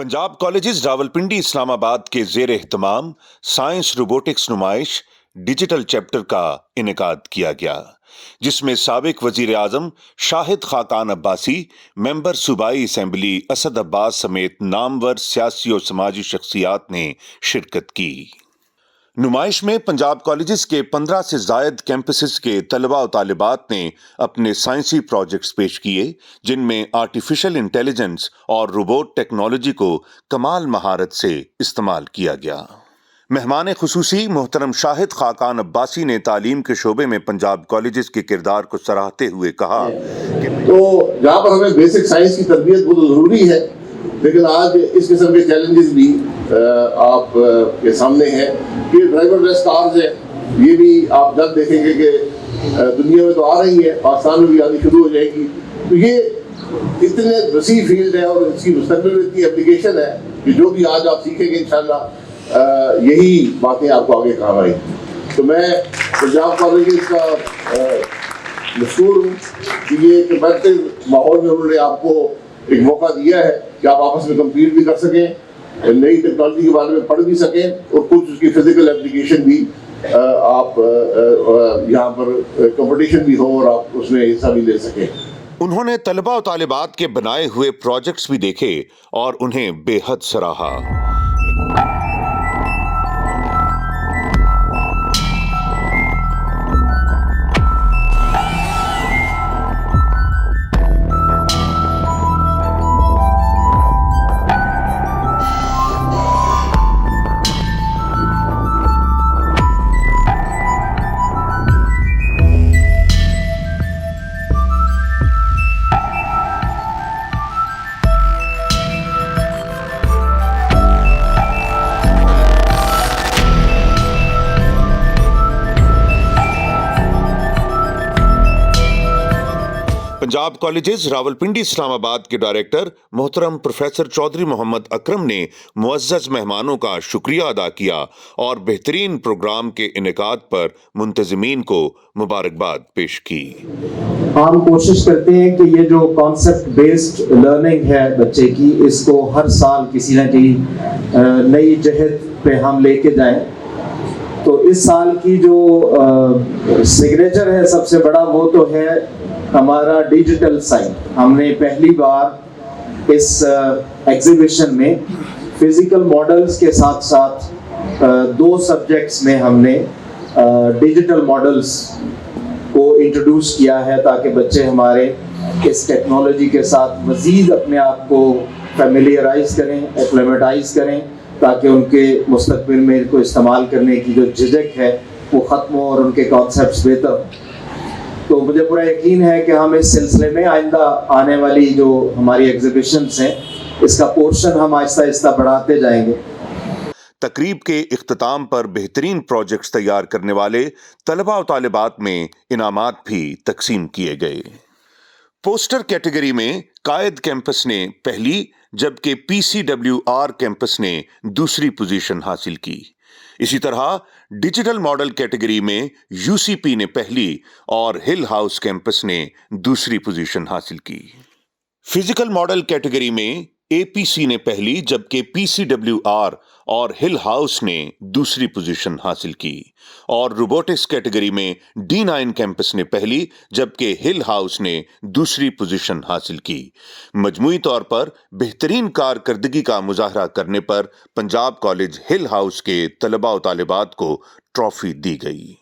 Punjab colleges Rawalpindi Islamabad के जेर एहतमाम science robotics नुमाइश डिजिटल चैप्टर का इनेकाद किया गया, जिसमें साबिक वजीर आजम शाहिद खाकान अब्बासी, मेंबर सूबाई असम्बली असद अब्बास समेत नामवर सियासी और समाजी शख्सियात ने शिरकत की। नुमाइश में पंजाब कॉलेजेस के 15 से जायद कैंपसेस के तलबा और तालिबात ने अपने साइंसी प्रोजेक्ट्स पेश किए, जिनमें आर्टिफिशियल इंटेलिजेंस और रोबोट टेक्नोलॉजी को कमाल महारत से इस्तेमाल किया गया। मेहमान खुसूसी मोहतरम शाहिद खाकान अब्बासी ने तालीम के शोबे में पंजाब कॉलेजेस के किरदार को सराहते हुए कहा कि तो जहाँ पर हमें बेसिक साइंस की तरबियत बहुत ज़रूरी है, लेकिन आज इस किस्म के चैलेंजेस भी आप के सामने हैं कि ड्राइवरलेस कार्स है, ये भी आप जल्द देखेंगे कि दुनिया में तो आ रही है, पाकिस्तान में भी आनी शुरू हो जाएगी। तो ये इतने वसी फील्ड है और इसकी मुस्तक़बिल में इतनी एप्लीकेशन है कि जो भी आज आप सीखेंगे इंशाल्लाह यही बातें आपको आगे काम आएगी। तो मैं पंजाब कॉलेजेस का मशहूर हूँ कि ये एक बेहतर माहौल में उन्होंने आपको एक मौका दिया है कि आप आपस में कम्पीट भी कर सकें, नई टेक्नोलॉजी के बारे में पढ़ भी सकें और कुछ उसकी फिजिकल एप्लीकेशन भी आप यहाँ पर कंपटीशन भी हो और आप उसमें हिस्सा भी ले सकें। उन्होंने तलबा और तालिबात के बनाए हुए प्रोजेक्ट्स भी देखे और उन्हें बेहद सराहा। पंजाब कॉलेजेस रावलपिंडी इस्लामाबाद के डायरेक्टर मोहतरम प्रोफेसर चौधरी मोहम्मद अकरम ने मुअज़्ज़ज़ मेहमानों का शुक्रिया अदा किया और बेहतरीन प्रोग्राम के इनेकाद पर मुंतज़मीन को मुबारकबाद पेश की। हम कोशिश करते हैं कि ये जो कॉन्सेप्ट बेस्ड लर्निंग है बच्चे की, इसको हर साल किसी न किसी नई जहत पे हम लेके जाएं। तो इस साल की जो सिग्नेचर है सबसे बड़ा, वो तो है हमारा डिजिटल साइंस। हमने पहली बार इस एग्जीबिशन में फिजिकल मॉडल्स के साथ साथ दो सब्जेक्ट्स में हमने डिजिटल मॉडल्स को इंट्रोड्यूस किया है, ताकि बच्चे हमारे इस टेक्नोलॉजी के साथ मज़ीद अपने आप को फैमिलियराइज करें, एक्लेमेटाइज करें, ताकि उनके मुस्तक़बिल में इनको इस्तेमाल करने की जो झिझक है वो ख़त्म हो और उनके कॉन्सेप्ट्स बेहतर हो। तो मुझे पूरा यकीन है कि हम इस सिलसिले में आइंदा आने वाली जो हमारी एग्जीबिशंस हैं, इसका पोर्शन हम आहिस्ता आहिस्ता बढ़ाते जाएंगे। तकरीब के इख्तिताम पर बेहतरीन प्रोजेक्ट्स तैयार करने वाले तलबा और तालिबात में इनामात भी तकसीम किए गए। पोस्टर कैटेगरी में कायद कैंपस ने पहली, जबकि PCWR कैंपस ने दूसरी पोजीशन हासिल की। इसी तरह डिजिटल मॉडल कैटेगरी में UCP ने पहली और हिल हाउस कैंपस ने दूसरी पोजीशन हासिल की। फिजिकल मॉडल कैटेगरी में APC ने पहली, जबकि PCWR और हिल हाउस ने दूसरी पोजीशन हासिल की। और रोबोटिक्स कैटेगरी में D9 कैंपस ने पहली, जबकि हिल हाउस ने दूसरी पोजीशन हासिल की। मजमूई तौर पर बेहतरीन कारकर्दगी का मुजाहरा करने पर पंजाब कॉलेज हिल हाउस के तलबा और तालिबात को ट्रॉफी दी गई।